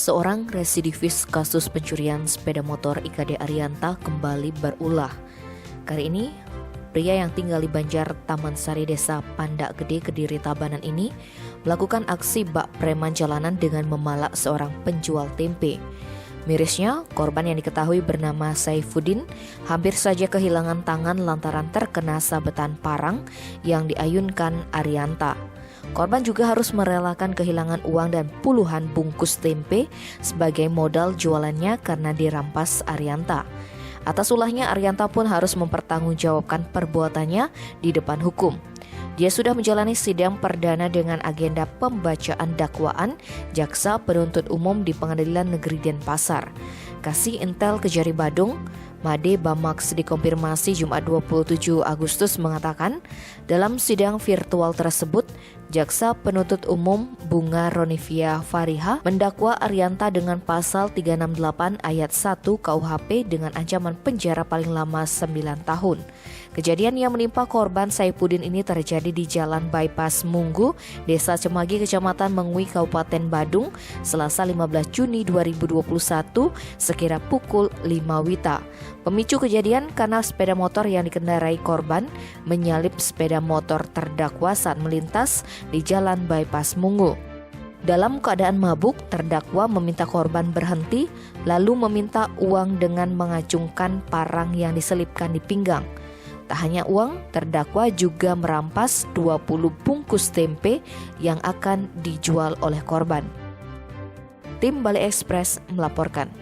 Seorang residivis kasus pencurian sepeda motor IKD Arianta kembali berulah. Kali ini, pria yang tinggal di Banjar Taman Sari Desa Pandak Gede Kediri Tabanan ini melakukan aksi bak preman jalanan dengan memalak seorang penjual tempe. Mirisnya, korban yang diketahui bernama Saifuddin hampir saja kehilangan tangan lantaran terkena sabetan parang yang diayunkan Arianta. Korban juga harus merelakan kehilangan uang dan puluhan bungkus tempe sebagai modal jualannya karena dirampas Arianta. Atas ulahnya, Arianta pun harus mempertanggungjawabkan perbuatannya di depan hukum. Dia sudah menjalani sidang perdana dengan agenda pembacaan dakwaan jaksa penuntut umum di Pengadilan Negeri Denpasar. Kasih Intel Kejari Badung, Made Bamax dikonfirmasi Jumat 27 Agustus mengatakan, dalam sidang virtual tersebut, jaksa penuntut umum Bunga Ronivia Fariha mendakwa Arianta dengan pasal 368 ayat 1 KUHP dengan ancaman penjara paling lama 9 tahun. Kejadian yang menimpa korban Saifuddin ini terjadi di Jalan Bypass Munggu, Desa Cemagi, Kecamatan Mengwi, Kabupaten Badung, Selasa 15 Juni 2021 sekira pukul 5 WITA. Pemicu kejadian karena sepeda motor yang dikendarai korban menyalip sepeda motor terdakwa saat melintas di Jalan Bypass Munggu. Dalam keadaan mabuk, terdakwa meminta korban berhenti lalu meminta uang dengan mengacungkan parang yang diselipkan di pinggang. Tak hanya uang, terdakwa juga merampas 20 bungkus tempe yang akan dijual oleh korban. Tim Bali Express melaporkan.